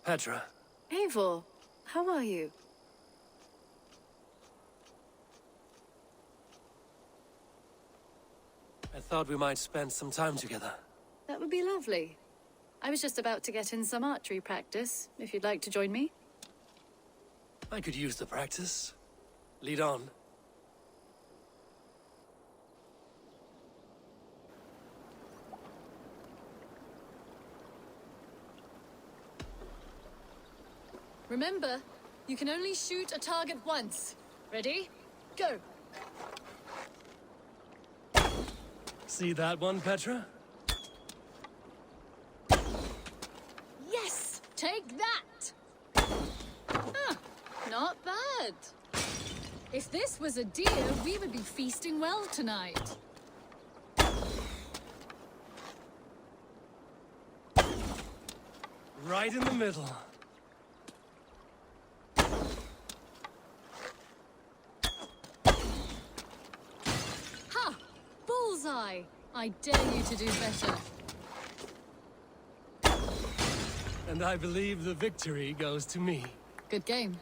Petra. Eivor, how are you? I thought we might spend some time together. That would be lovely. I was just about to get in some archery practice, if you'd like to join me. I could use the practice. Lead on. Remember, you can only shoot a target once. Ready? Go! See that one, Petra? Yes! Take that! Huh, not bad. If this was a deer, we would be feasting well tonight. Right in the middle. Ha! Bullseye! I dare you to do better. And I believe the victory goes to me. Good game.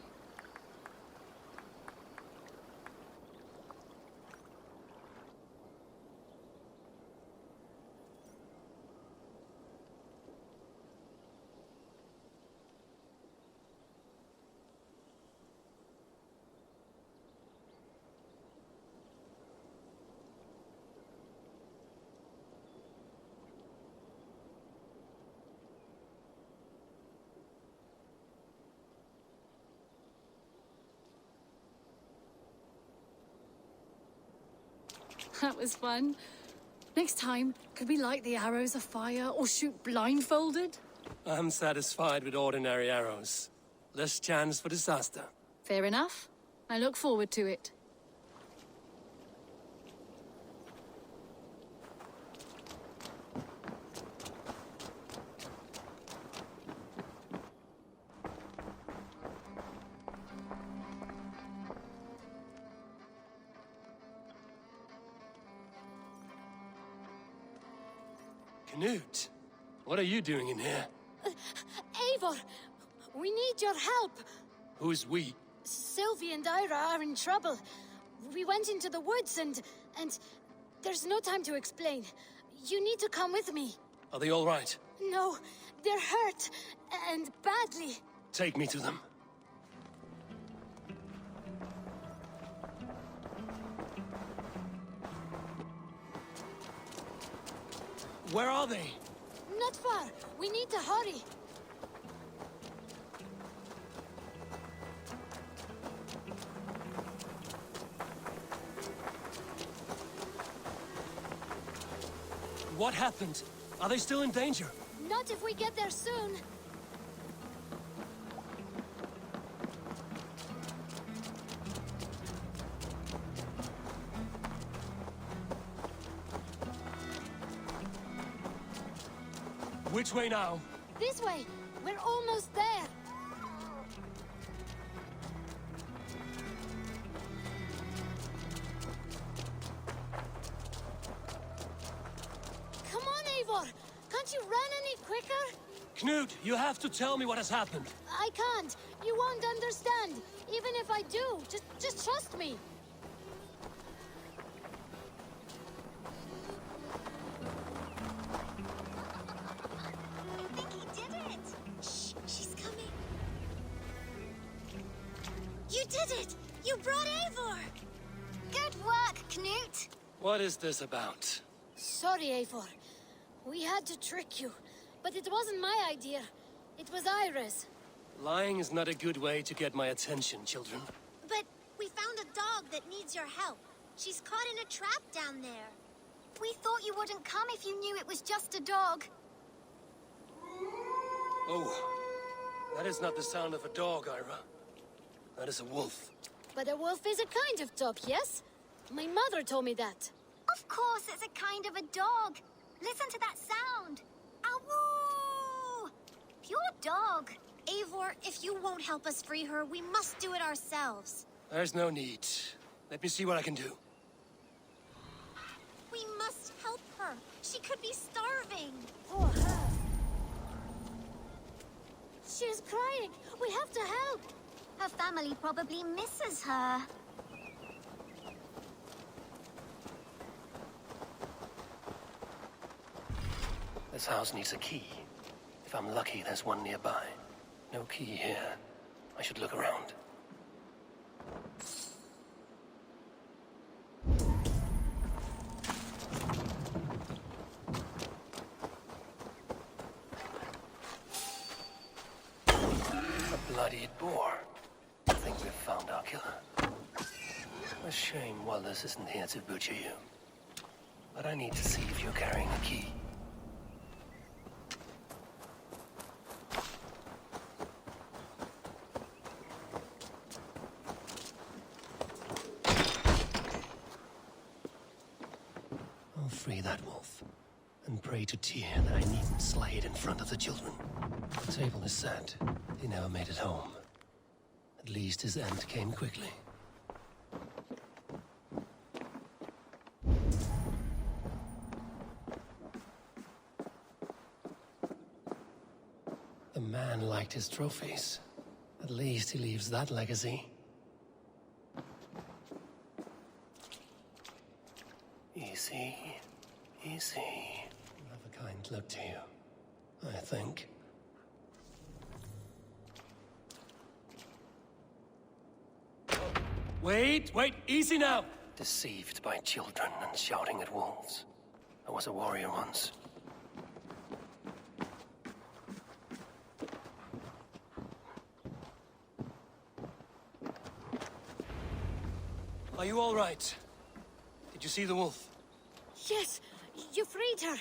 That was fun. Next time, could we light the arrows afire or shoot blindfolded? I'm satisfied with ordinary arrows. Less chance for disaster. Fair enough. I look forward to it. Knut, what are you doing in here? Eivor, we need your help. Who's we? Sylvie and Ira are in trouble. We went into the woods and there's no time to explain. You need to come with me. Are they all right? No, they're hurt, and badly. Take me to them. Where are they? Not far. We need to hurry. What happened? Are they still in danger? Not if we get there soon. Which way now? This way. We're almost there. Come on, Eivor. Can't you run any quicker? Knut, you have to tell me what has happened. I can't. You won't understand. Even if I do, just trust me. I think he did it. Shh, she's coming. You did it! You brought Eivor! Good work, Knut. What is this about? Sorry, Eivor. We had to trick you. But it wasn't my idea. It was Ira's. Lying is not a good way to get my attention, children. But we found a dog that needs your help. She's caught in a trap down there. We thought you wouldn't come if you knew it was just a dog. Oh, that is not the sound of a dog, Ira. That is a wolf. But a wolf is a kind of dog, yes? My mother told me that. Of course it's a kind of a dog. Listen to that sound. Awoo! Pure dog. Eivor, if you won't help us free her, we must do it ourselves. There's no need. Let me see what I can do. We must help her. She could be starving. Poor her. She is crying. We have to help. Her family probably misses her. This house needs a key. If I'm lucky, there's one nearby. No key here. I should look around. A bloodied boar. I think we've found our killer. A shame Wallace isn't here to butcher you. But I need to see if you're carrying a key. I'll free that wolf, and pray to Tyr that I needn't slay it in front of the children. The table is set. He never made it home. At least his end came quickly. The man liked his trophies. At least he leaves that legacy. Easy, easy. Have a kind look to you, I think. Wait, easy now! Deceived by children and shouting at wolves. I was a warrior once. Are you all right? Did you see the wolf? Yes, you freed her.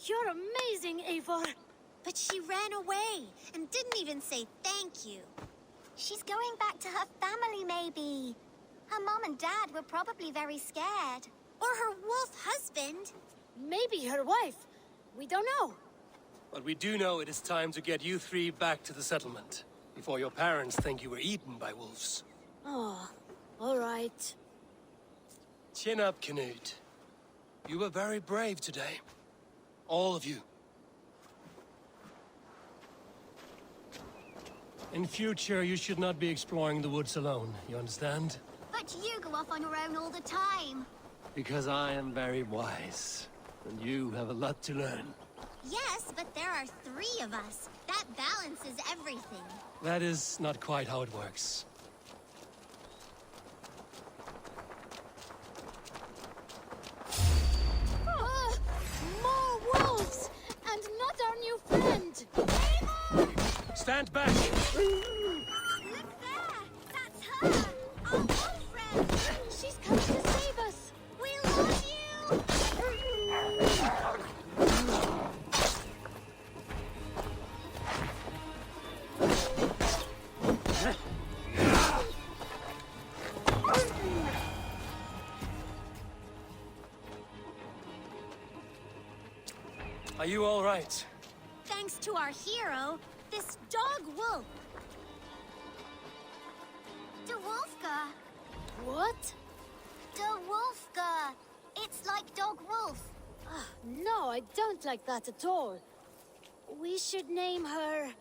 You're amazing, Eivor. But she ran away and didn't even say thank you. She's going back to her family, maybe. Her mom and dad were probably very scared. Or her wolf husband. Maybe her wife. We don't know. But we do know it is time to get you three back to the settlement. Before your parents think you were eaten by wolves. Oh, all right. Chin up, Canute. You were very brave today. All of you. In future, you should not be exploring the woods alone, you understand? But you go off on your own all the time. Because I am very wise, and you have a lot to learn. Yes, but there are 3 of us. That balances everything. That is not quite how it works. More wolves! And not our new friend! Stand back! Look there! That's her! Our wolf friend! She's coming to save us! We love you! Are you all right? Thanks to our hero, this dog wolf. De Wolfka. What? De Wolfka. It's like dog wolf. No, I don't like that at all. We should name her...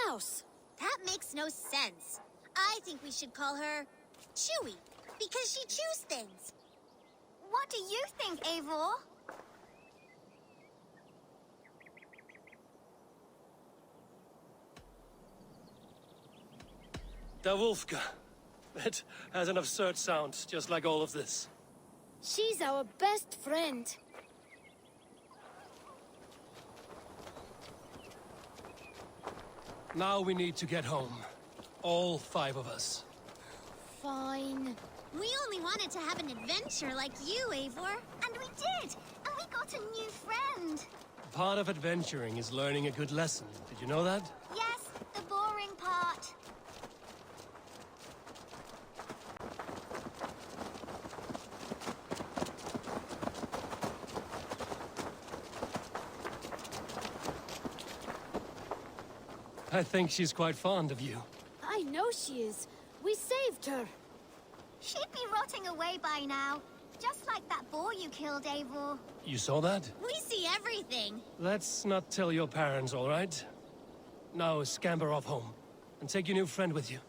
Mouse. That makes no sense. I think we should call her Chewy, because she chews things. What do you think, Eivor? Da Wolfka. It has an absurd sound, just like all of this. She's our best friend. Now we need to get home. All 5 of us. Fine. We only wanted to have an adventure like you, Eivor. And we did! And we got a new friend. Part of adventuring is learning a good lesson. Did you know that? Yes, the boring part. I think she's quite fond of you. I know she is. We saved her. She'd be rotting away by now. Just like that boar you killed, Eivor. You saw that? We see everything. Let's not tell your parents, all right? Now scamper off home, and take your new friend with you.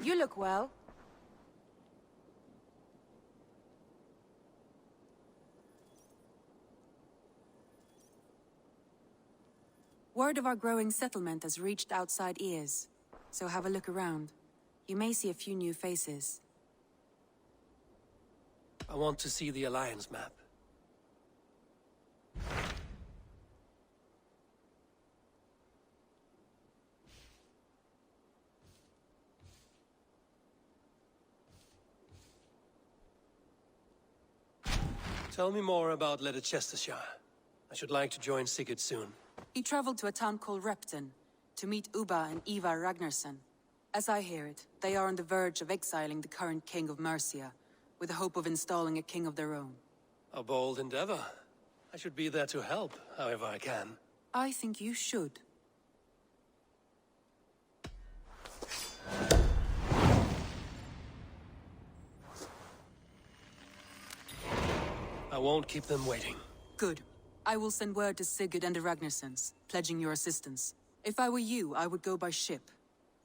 You look well. Word of our growing settlement has reached outside ears, so have a look around. You may see a few new faces. I want to see the Alliance map. Tell me more about Leicestershire. I should like to join Sigurd soon. He traveled to a town called Repton to meet Ubba and Ivar Ragnarsson. As I hear it, they are on the verge of exiling the current king of Mercia, with the hope of installing a king of their own. A bold endeavor. I should be there to help, however I can. I think you should. I won't keep them waiting. Good. I will send word to Sigurd and the Ragnarssons, pledging your assistance. If I were you, I would go by ship.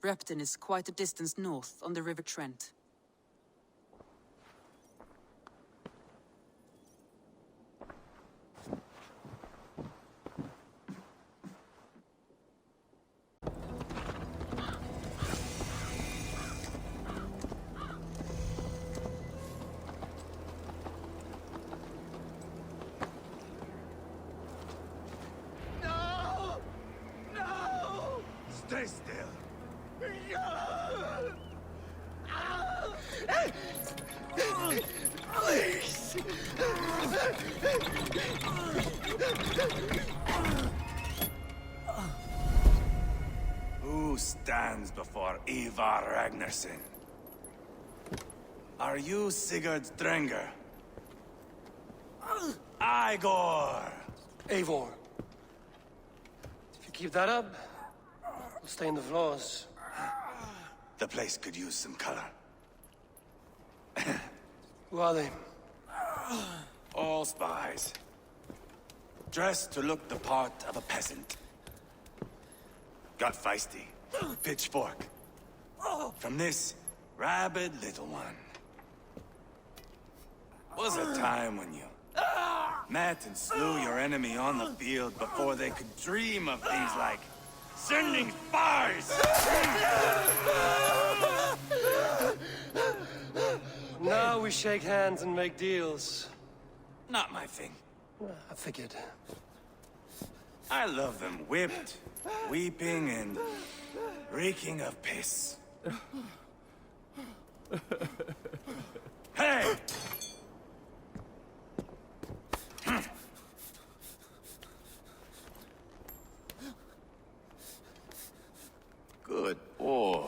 Repton is quite a distance north on the River Trent. Stay still. Please. Who stands before Ivar Ragnarsson? Are you Sigurd Drenger? Igor! Eivor. If you keep that up, we'll stay in the floors. The place could use some color. Who are they? All spies. Dressed to look the part of a peasant. Got feisty. Pitchfork. From this rabid little one. Was a time when you met and slew your enemy on the field before they could dream of things like sending spies! Now we shake hands and make deals. Not my thing. I figured. I love them whipped, weeping, and reeking of piss. Hey! Good boy.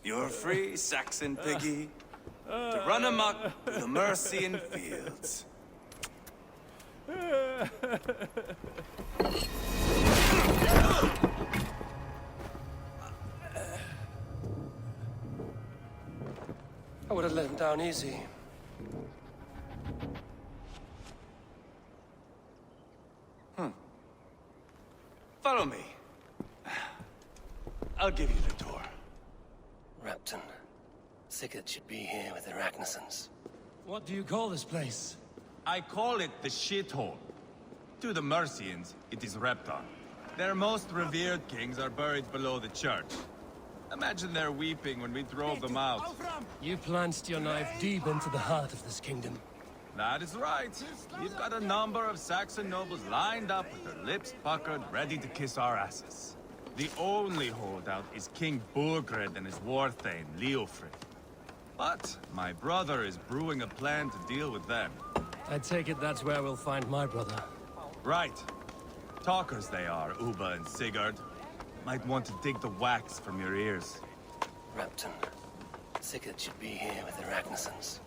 You're free, Saxon piggy, to run amok through the Mercian fields. I would have let him down easy. Follow me. I'll give you the tour. Repton. Sigurd should be here with the Ragnarsons. What do you call this place? I call it the shithole. To the Mercians, it is Repton. Their most revered kings are buried below the church. Imagine their weeping when we drove them out. You plunged your knife deep into the heart of this kingdom. That is right. We've got a number of Saxon nobles lined up with their lips puckered, ready to kiss our asses. The only holdout is King Burgred and his war-thane, Leofrid. But my brother is brewing a plan to deal with them. I take it that's where we'll find my brother. Right. Talkers they are, Ubba and Sigurd. Might want to dig the wax from your ears. Repton. Sigurd should be here with the Ragnarsons.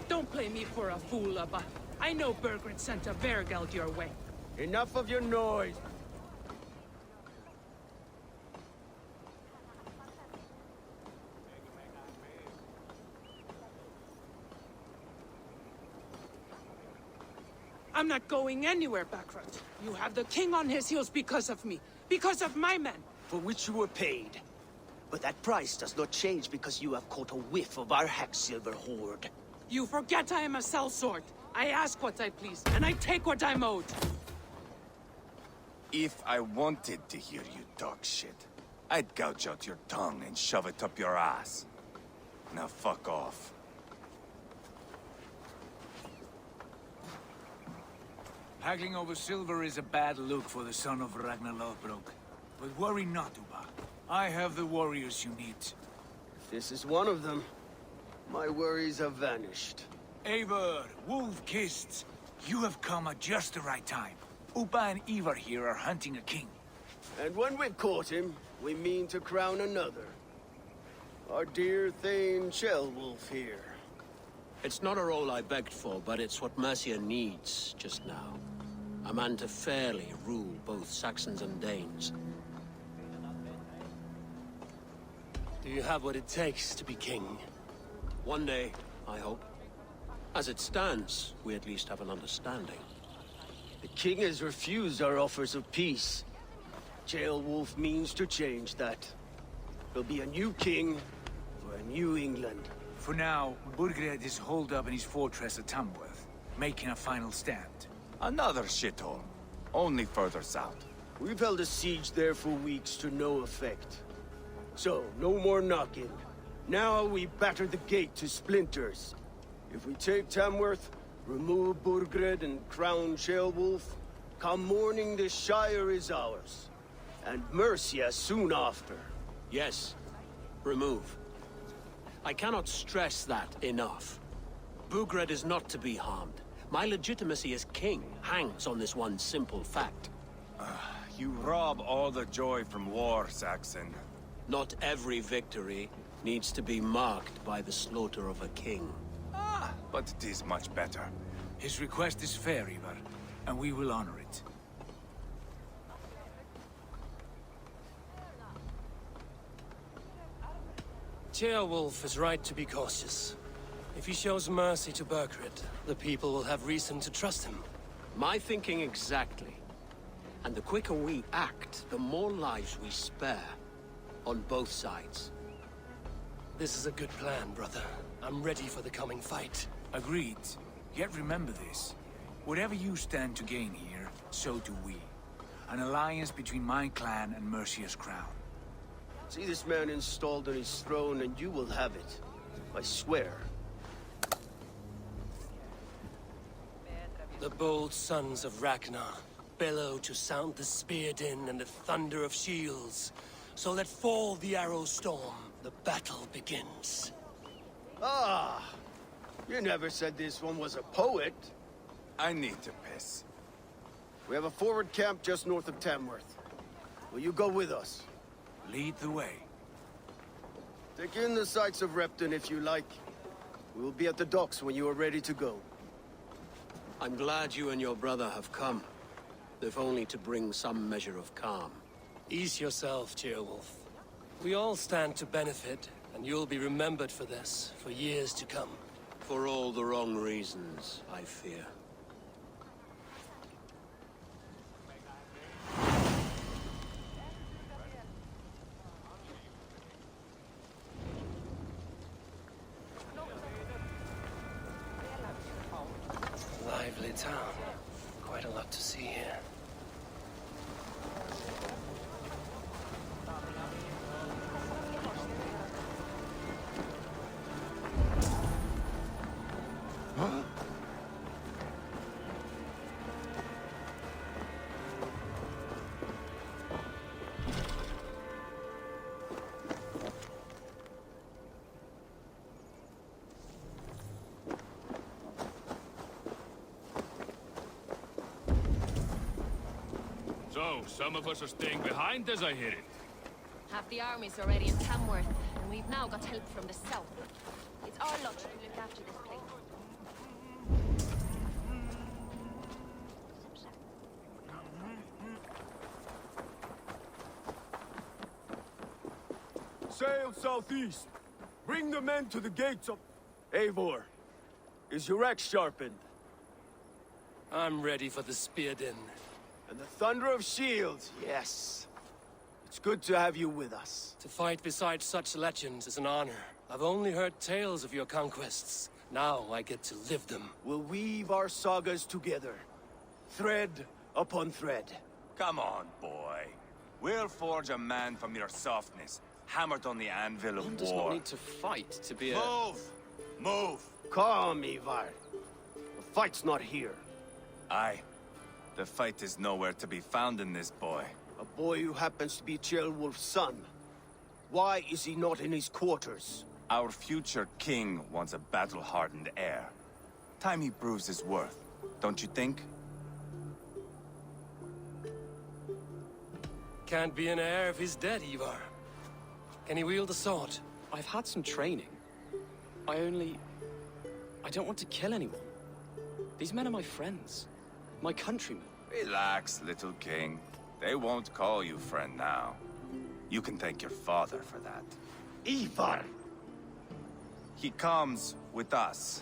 Don't play me for a fool, Abba. I know Bergred sent a Vergeld your way. Enough of your noise! I'm not going anywhere, Backrot. You have the king on his heels because of me. Because of my men. For which you were paid. But that price does not change because you have caught a whiff of our Hacksilver hoard. You forget I am a sellsword. I ask what I please, and I take what I'm owed. If I wanted to hear you talk shit, I'd gouge out your tongue and shove it up your ass. Now fuck off. Haggling over silver is a bad look for the son of Ragnar Lothbrok. But worry not, Uba. I have the warriors you need. If this is one of them, my worries have vanished. Eivor, Wolf-Kissed, you have come at just the right time. Uba and Ivar here are hunting a king. And when we've caught him, we mean to crown another. Our dear Thane Shellwolf here. It's not a role I begged for, but it's what Mercia needs just now. A man to fairly rule both Saxons and Danes. Do you have what it takes to be king? One day, I hope. As it stands, we at least have an understanding. The king has refused our offers of peace. Jailwolf means to change that. There'll be a new king for a new England. For now, Burgred is holed up in his fortress at Tamworth, making a final stand. Another shithole. Only further south. We've held a siege there for weeks to no effect. So, no more knocking. Now we batter the gate to splinters. If we take Tamworth, remove Burgred and crown Sheolwulf, come morning the Shire is ours. And Mercia soon after. Yes, remove. I cannot stress that enough. Burgred is not to be harmed. My legitimacy as king hangs on this one simple fact. You rob all the joy from war, Saxon. Not every victory needs to be marked by the slaughter of a king. But it is much better. His request is fair, Ivar, and we will honor it. Ceolwulf is right to be cautious. If he shows mercy to Burgred, the people will have reason to trust him. My thinking exactly. And the quicker we act, the more lives we spare. On both sides. This is a good plan, brother. I'm ready for the coming fight. Agreed. Yet remember this. Whatever you stand to gain here, so do we. An alliance between my clan and Mercia's crown. See this man installed on his throne and you will have it. I swear. The bold sons of Ragnar bellow to sound the spear din and the thunder of shields. So let fall the arrow storm. The battle begins. Ah! You never said this one was a poet. I need to piss. We have a forward camp just north of Tamworth. Will you go with us? Lead the way. Take in the sights of Repton if you like. We will be at the docks when you are ready to go. I'm glad you and your brother have come. If only to bring some measure of calm. Ease yourself, Ceolwulf. We all stand to benefit, and you'll be remembered for this, for years to come. For all the wrong reasons, I fear. Lively town. Quite a lot to see here. So, some of us are staying behind as I hear it. Half the army's already in Tamworth, and we've now got help from the south. It's our lot to look after this place. Sail southeast. Bring the men to the gates of... Eivor, is your axe sharpened? I'm ready for the spear din. And the thunder of shields, yes. It's good to have you with us. To fight beside such legends is an honor. I've only heard tales of your conquests. Now I get to live them. We'll weave our sagas together. Thread upon thread. Come on, boy. We'll forge a man from your softness, hammered on the anvil of One war. does not need to fight to be a... Move! Move! Calm, Ivar. The fight's not here. Aye. The fight is nowhere to be found in this boy. A boy who happens to be Ceolwulf's son. Why is he not in his quarters? Our future king wants a battle-hardened heir. Time he proves his worth, don't you think? Can't be an heir if he's dead, Ivar. Can he wield a sword? I've had some training. I don't want to kill anyone. These men are my friends. My countrymen. Relax, little king. They won't call you friend now. You can thank your father for that. Ivar! He comes with us.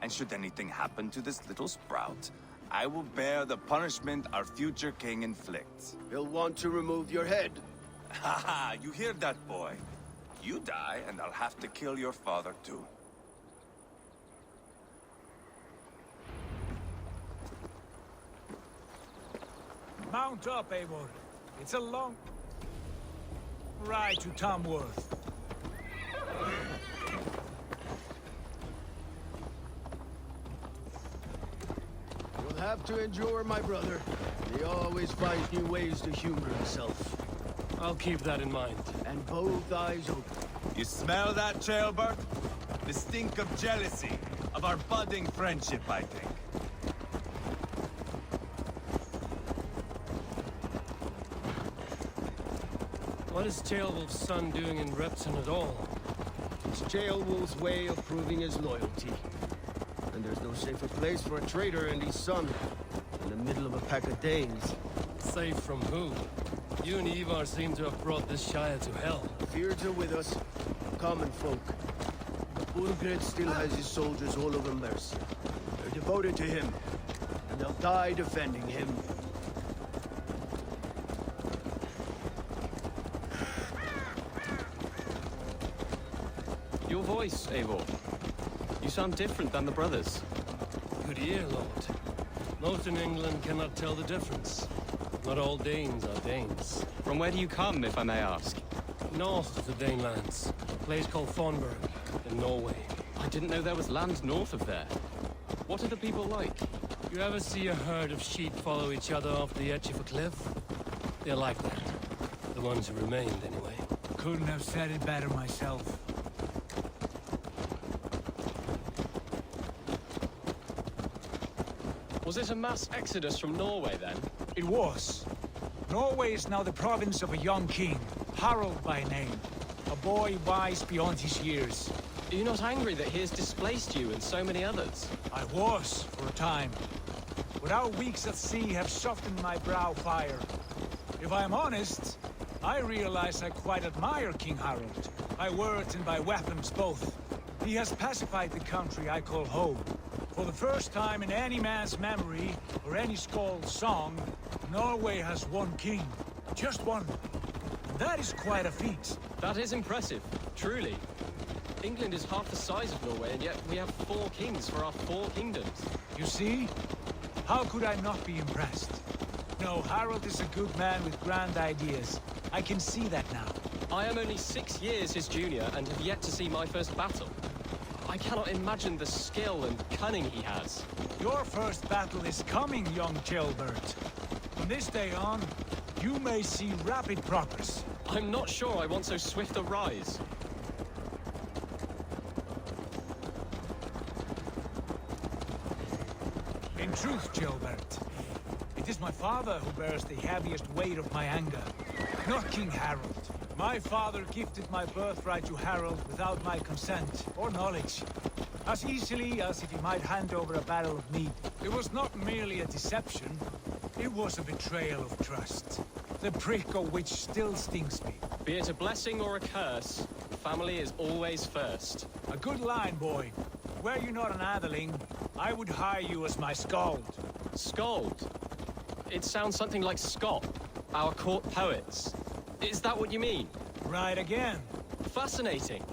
And should anything happen to this little sprout, I will bear the punishment our future king inflicts. He'll want to remove your head. Haha, you hear that, boy? You die, and I'll have to kill your father, too. Mount up, Eivor. It's a long ride to Tamworth. You'll have to endure, my brother. He always finds new ways to humor himself. I'll keep that in mind. And both eyes open. You smell that, Trailbird? The stink of jealousy, of our budding friendship, I think. What is Ceolwulf's son doing in Repton at all? It's Ceolwulf's way of proving his loyalty. And there's no safer place for a traitor and his son in the middle of a pack of Danes. Safe from who? You and Ivar seem to have brought this Shire to hell. Fears are with us, common folk. Burgred still has his soldiers all over Mercia. They're devoted to him, and they'll die defending him. Your voice, Eivor. You sound different than the brothers. Good ear, Lord. Most in England cannot tell the difference. Not all Danes are Danes. From where do you come, if I may ask? North of the Danelands. A place called Thornburg, in Norway. I didn't know there was land north of there. What are the people like? You ever see a herd of sheep follow each other off the edge of a cliff? They're like that. The ones who remained, anyway. Couldn't have said it better myself. Was it a mass exodus from Norway, then? It was. Norway is now the province of a young king, Harald by name. A boy wise beyond his years. Are you not angry that he has displaced you and so many others? I was, for a time. But our weeks at sea have softened my brow fire. If I am honest, I realize I quite admire King Harald. By words and by weapons both. He has pacified the country I call home. For the first time in any man's memory, or any skald's song, Norway has one king. Just one. And that is quite a feat. That is impressive, truly. England is half the size of Norway, and yet we have 4 kings for our 4 kingdoms. You see? How could I not be impressed? No, Harald is a good man with grand ideas. I can see that now. I am only 6 years his junior, and have yet to see my first battle. I cannot imagine the skill and cunning he has. Your first battle is coming, young Ceolbert. From this day on, you may see rapid progress. I'm not sure I want so swift a rise. In truth, Ceolbert, It is my father who bears the heaviest weight of my anger, not King Harold. My father gifted my birthright to Harold without my consent or knowledge, as easily as if he might hand over a barrel of mead. It was not merely a deception, it was a betrayal of trust, the prick of which still stings me. Be it a blessing or a curse, family is always first. A good line, boy. Were you not an atheling, I would hire you as my skald. Skald? It sounds something like Scott, our court poets. Is that what you mean? Right again. Fascinating.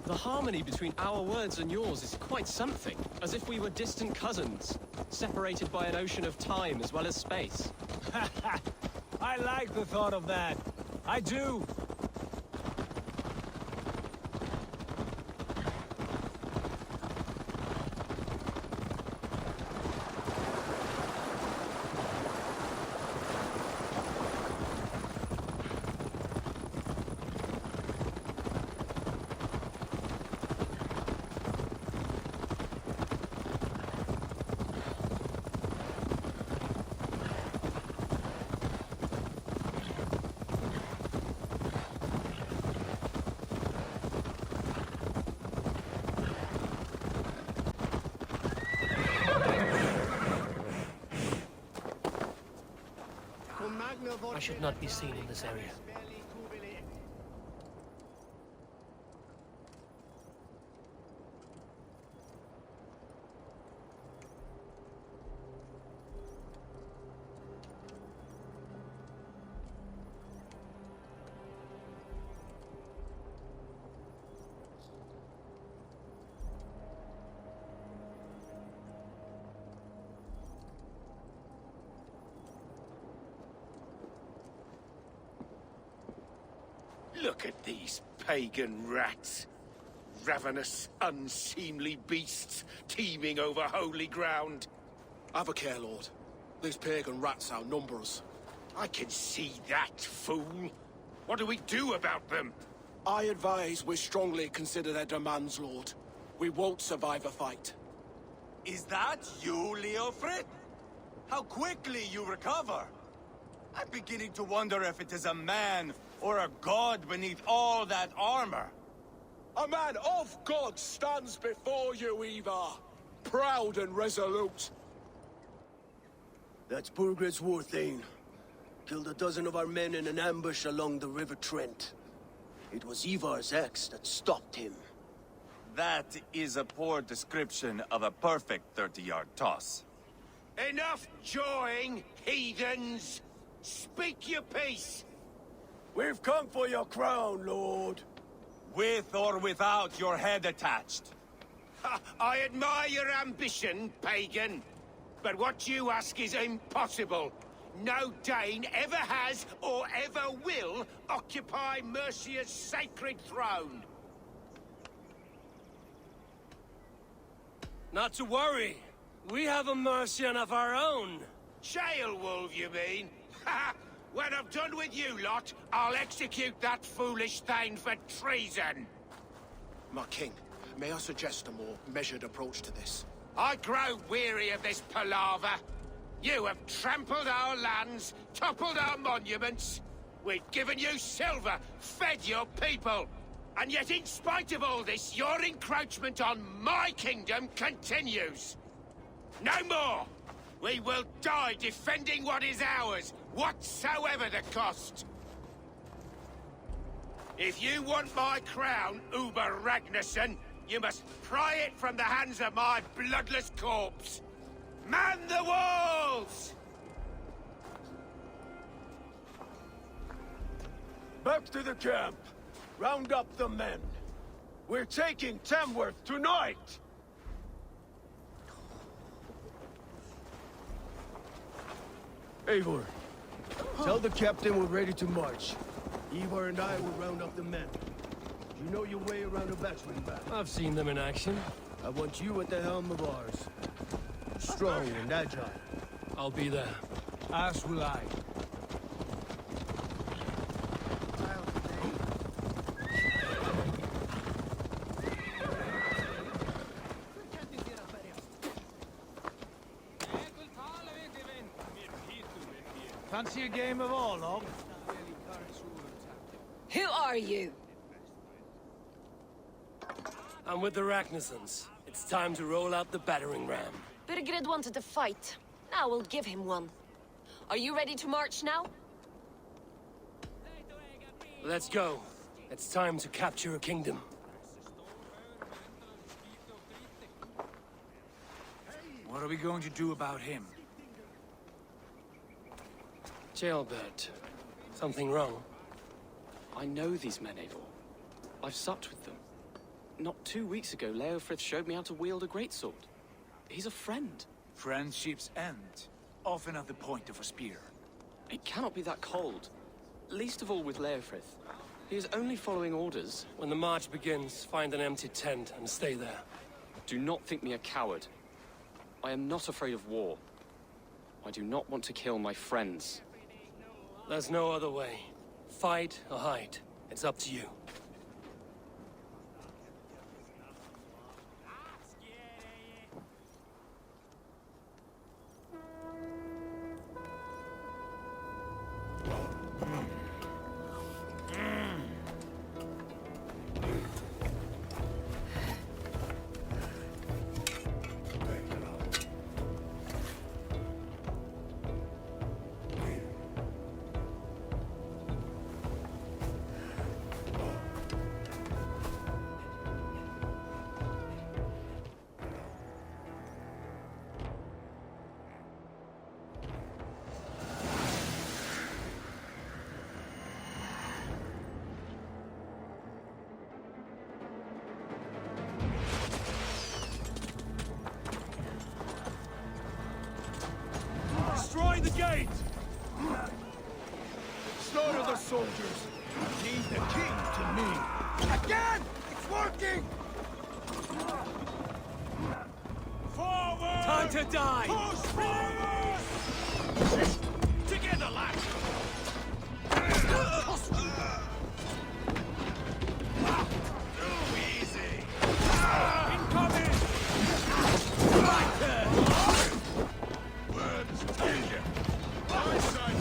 The harmony between our words and yours is quite something. As if we were distant cousins, separated by an ocean of time as well as space. I like the thought of that. I do. I should not be seen in this area. Look at these pagan rats. Ravenous, unseemly beasts teeming over holy ground. Have a care, Lord. These pagan rats outnumber us. I can see that, fool. What do we do about them? I advise we strongly consider their demands, Lord. We won't survive a fight. Is that you, Leofrid? How quickly you recover! I'm beginning to wonder if it is a man or a god beneath all that armor. A man of God stands before you, Ivar. Proud and resolute. That's Burgred's Warthane. Killed a dozen of our men in an ambush along the River Trent. It was Ivar's axe that stopped him. That is a poor description of a perfect 30-yard toss. Enough jawing, heathens! Speak your piece! We've come for your crown, Lord. With or without your head attached. I admire your ambition, pagan. But what you ask is impossible. No Dane ever has or ever will occupy Mercia's sacred throne. Not to worry. We have a Mercian of our own. Jailwolf, you mean? Ha! When I'm done with you lot, I'll execute that foolish thing for treason. My king, may I suggest a more measured approach to this? I grow weary of this palaver. You have trampled our lands, toppled our monuments. We've given you silver, fed your people. And yet in spite of all this, your encroachment on my kingdom continues. No more! We will die defending what is ours, whatsoever the cost. If you want my crown, Uber Ragnarsson, you must pry it from the hands of my bloodless corpse. Man the walls! Back to the camp. Round up the men. We're taking Tamworth tonight! Eivor, tell the captain we're ready to march. Ivar and I will round up the men. You know your way around a battering ram. I've seen them in action. I want you at the helm of ours. Strong and agile. I'll be there. As will I. Fancy a game of Orlog? Who are you? I'm with the Ragnarsons. It's time to roll out the battering ram. Birgred wanted to fight. Now we'll give him one. Are you ready to march now? Let's go. It's time to capture a kingdom. What are we going to do about him? Jailbird. Something wrong? I know these men, Eivor. I've supped with them. Not 2 weeks ago, Leofrith showed me how to wield a greatsword. He's a friend. Friendships end, often at the point of a spear. It cannot be that cold. Least of all with Leofrith. He is only following orders. When the march begins, find an empty tent and stay there. Do not think me a coward. I am not afraid of war. I do not want to kill my friends. There's no other way. Fight or hide. It's up to you. Destroy the gate! Slaughter the soldiers. Leave the king to me. Again! It's working! Forward! Time to die! Push forward! Together, lads! Too easy! Incoming! My turn! Words tell you. My side.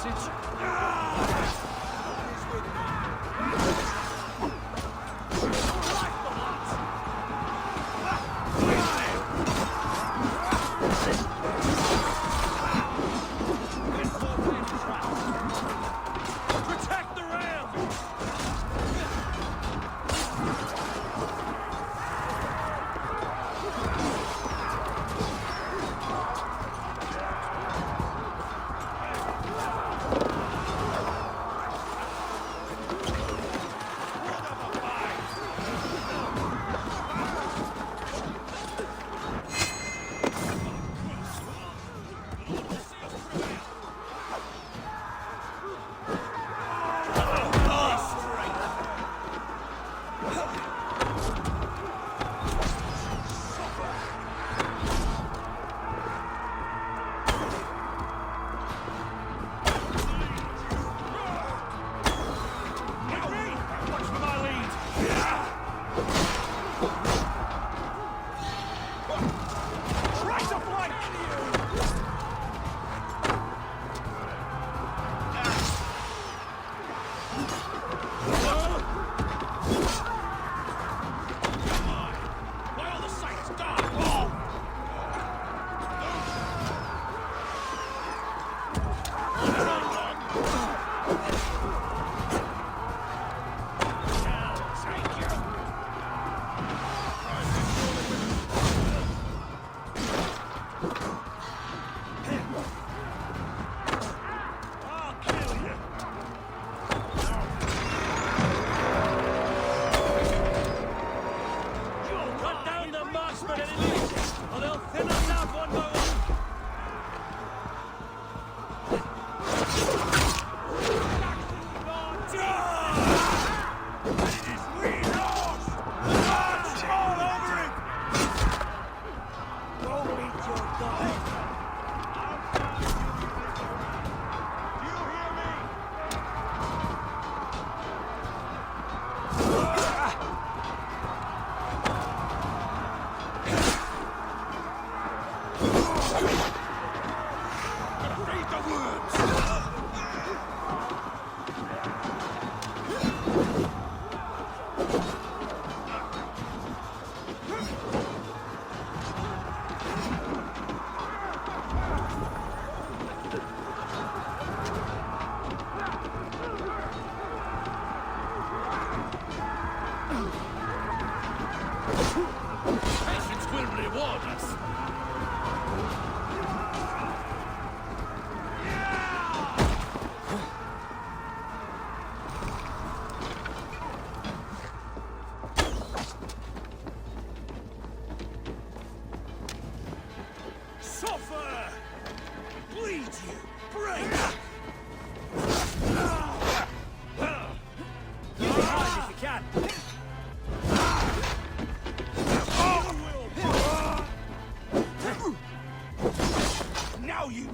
passage. Protect the ram! Patience will reward us. Suffer! Bleed you! Break! You can hide if you can. Now you...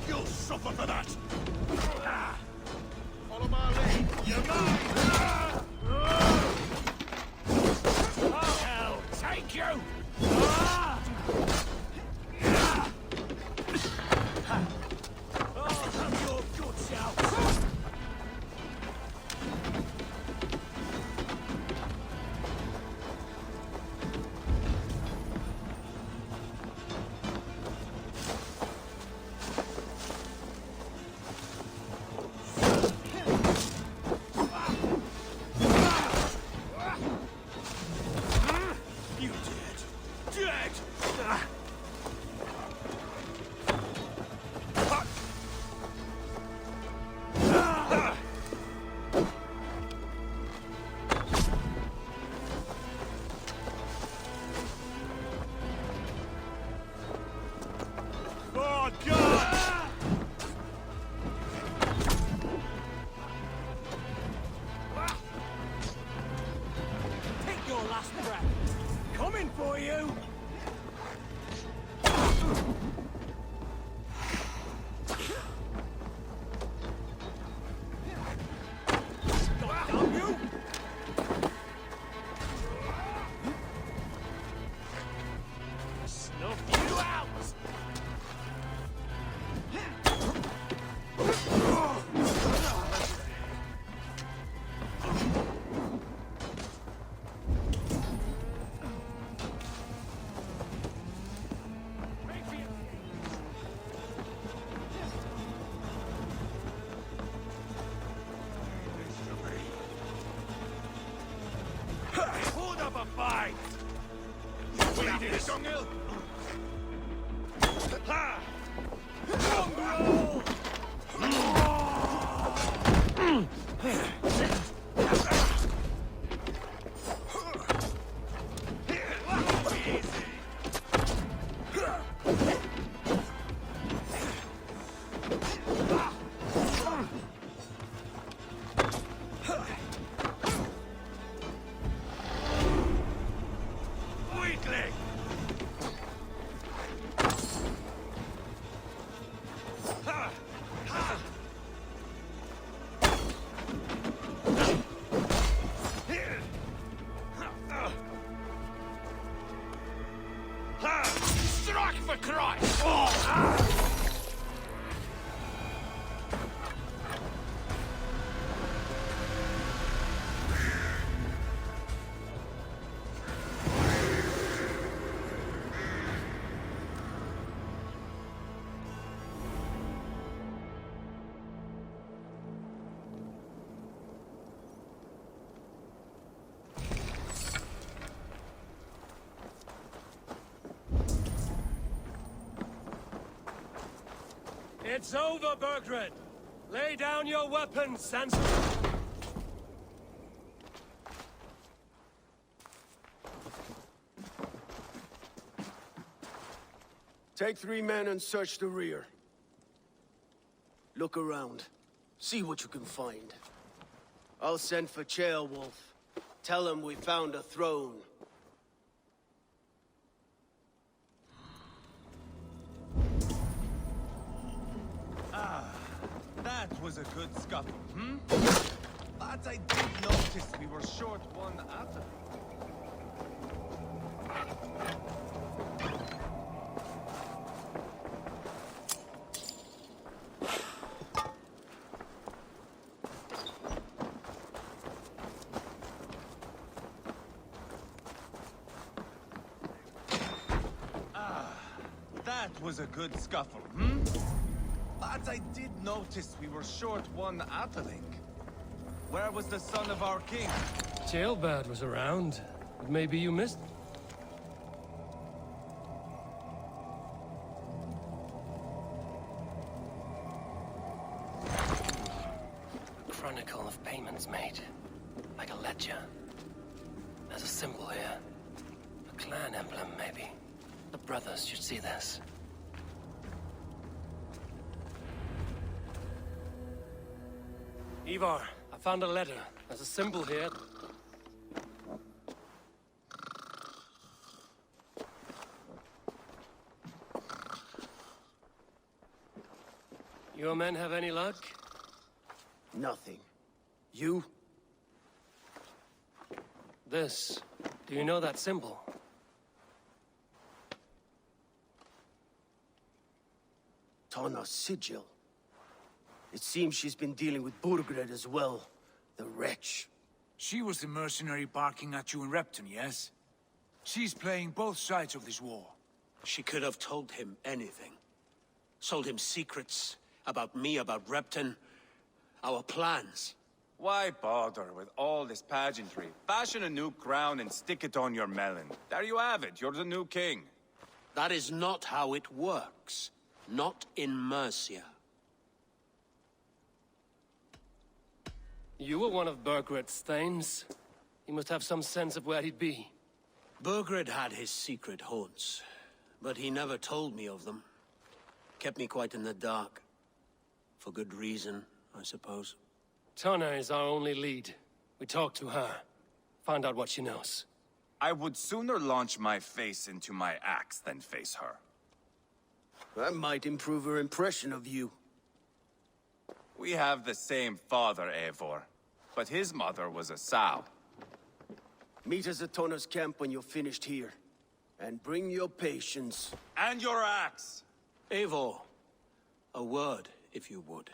You'll suffer for that! Follow my lead! You're mine! Oh, hell! Take you! You dead! Dead! Oh, God! Take your last breath. Coming for you! Strike for Christ! It's over, Burgred! Lay down your weapons, Sansa! Take 3 men and search the rear. Look around. See what you can find. I'll send for Ceolwulf. Tell him we found a throne. That was a good scuffle, hmm? But I did notice we were short one after. That was a good scuffle, hmm? But I did notice we were short one Atheling. Where was the son of our king? Ceolbad was around, but maybe you missed. A chronicle of payments made, like a ledger. There's a symbol here. A clan emblem, maybe. The brothers should see this. Ivar, I found a letter. There's a symbol here. Your men have any luck? Nothing. You? This. Do you know that symbol? Tana's sigil. It seems she's been dealing with Burgred as well. The wretch. She was the mercenary barking at you in Repton, yes? She's playing both sides of this war. She could have told him anything. Sold him secrets about me, about Repton, our plans. Why bother with all this pageantry? Fashion a new crown and stick it on your melon. There you have it, you're the new king. That is not how it works. Not in Mercia. You were one of Burgred's thanes. He must have some sense of where he'd be. Burgred had his secret haunts, but he never told me of them. Kept me quite in the dark. For good reason, I suppose. Tana is our only lead. We talked to her. Find out what she knows. I would sooner launch my face into my axe than face her. That might improve her impression of you. We have the same father, Eivor, but his mother was a sow. Meet us at Tana's camp when you're finished here. And bring your patience. And your axe! Eivor, a word, if you would.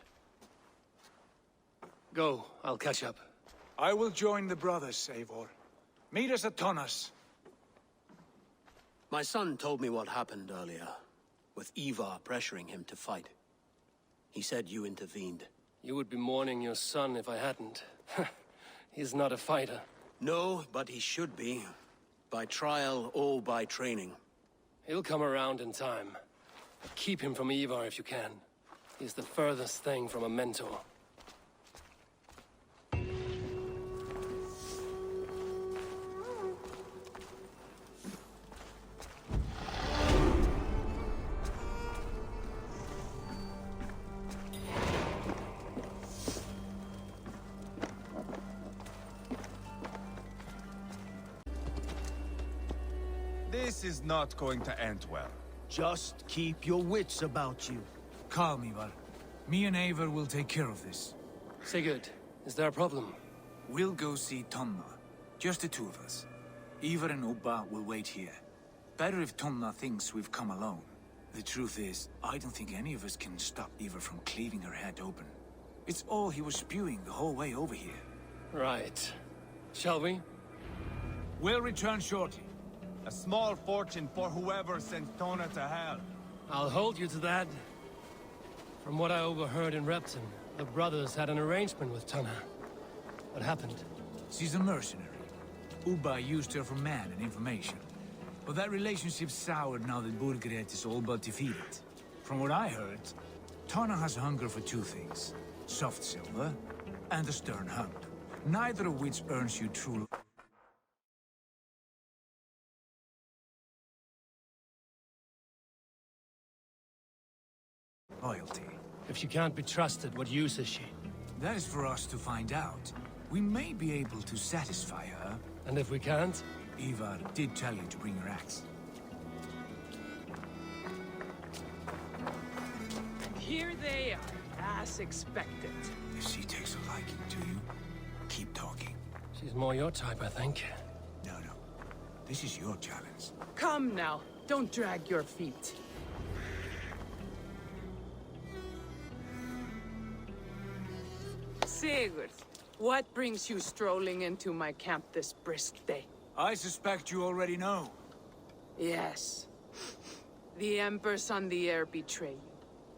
Go, I'll catch up. I will join the brothers, Eivor. Meet us at Tana's. My son told me what happened earlier, with Ivar pressuring him to fight. He said you intervened. You would be mourning your son if I hadn't. He's not a fighter. No, but he should be. By trial or by training? He'll come around in time. Keep him from Ivar if you can. He's the furthest thing from a mentor. This is not going to end well. Just keep your wits about you. Calm, Ivar. Me and Eivor will take care of this. Sigurd, is there a problem? We'll go see Tonna. Just the two of us. Ivar and Ubba will wait here. Better if Tonna thinks we've come alone. The truth is, I don't think any of us can stop Ivar from cleaving her head open. It's all he was spewing the whole way over here. Right. Shall we? We'll return shortly. A small fortune for whoever sent Tona to hell. I'll hold you to that. From what I overheard in Repton, the brothers had an arrangement with Tonna. What happened? She's a mercenary. Ubba used her for man and information. But that relationship soured now that Burgred is all but defeated. From what I heard, Tonna has hunger for two things. Soft silver and a stern hump. Neither of which earns you true loyalty. If she can't be trusted, what use is she? That is for us to find out. We may be able to satisfy her. And if we can't? Ivar did tell you to bring your axe. Here they are, as expected. If she takes a liking to you, keep talking. She's more your type, I think. No. This is your challenge. Come now, don't drag your feet. Sigurd, what brings you strolling into my camp this brisk day? I suspect you already know. Yes. The Emperor's on the air betray you.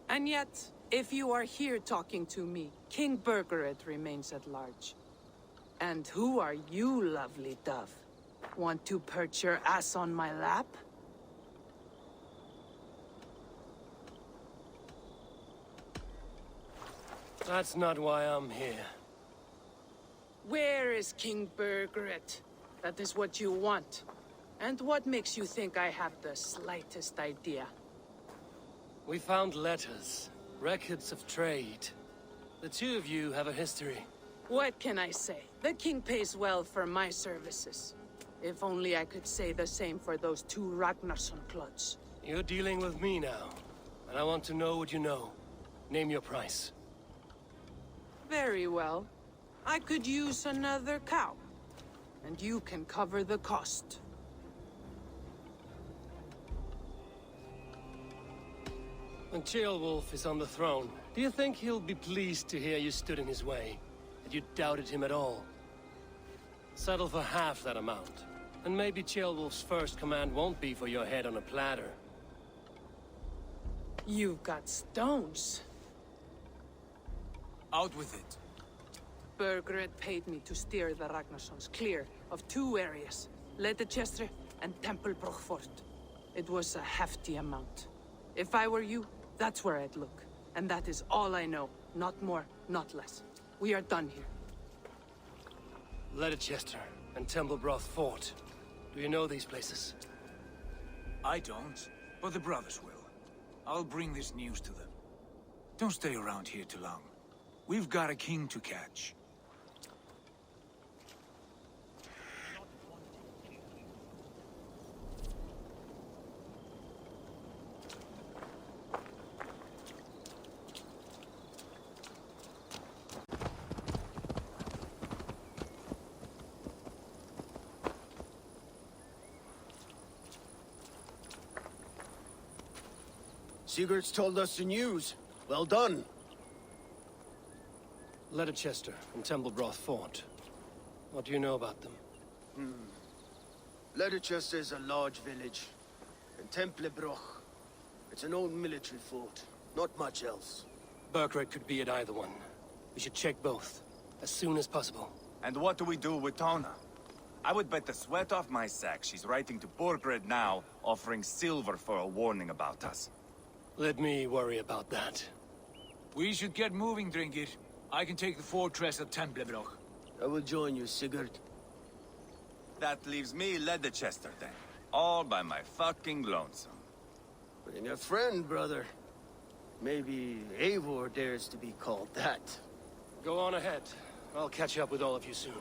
And yet, if you are here talking to me, King Burgred remains at large. And who are you, lovely dove? Want to perch your ass on my lap? That's not why I'm here. Where is King Burgred? That is what you want. And what makes you think I have the slightest idea? We found letters, records of trade. The two of you have a history. What can I say? The king pays well for my services. If only I could say the same for those two Ragnarsson clods. You're dealing with me now, and I want to know what you know. Name your price. Very well. I could use another cow. And you can cover the cost. When Ceolwulf is on the throne, do you think he'll be pleased to hear you stood in his way? That you doubted him at all? Settle for half that amount. And maybe Ceolwulf's first command won't be for your head on a platter. You've got stones. Out with it. Burgred paid me to steer the Ragnarssons clear of two areas, Leicester and Temple Fort. It was a hefty amount. If I were you, that's where I'd look. And that is all I know. Not more, not less. We are done here. Leicester and Temple Fort. Do you know these places? I don't, but the brothers will. I'll bring this news to them. Don't stay around here too long. We've got a king to catch. Sigurd's told us the news. Well done. Leicester and Temple Fort. What do you know about them? Leicester is a large village. And Templebroch, it's an old military fort. Not much else. Burgred could be at either one. We should check both, as soon as possible. And what do we do with Tona? I would bet the sweat off my sack she's writing to Borgred now, offering silver for a warning about us. Let me worry about that. We should get moving, Dringir. I can take the fortress at Templebroch. I will join you, Sigurd. That leaves me Leicester then. All by my fucking lonesome. Bring a friend, brother. Maybe Eivor dares to be called that. Go on ahead. I'll catch up with all of you soon.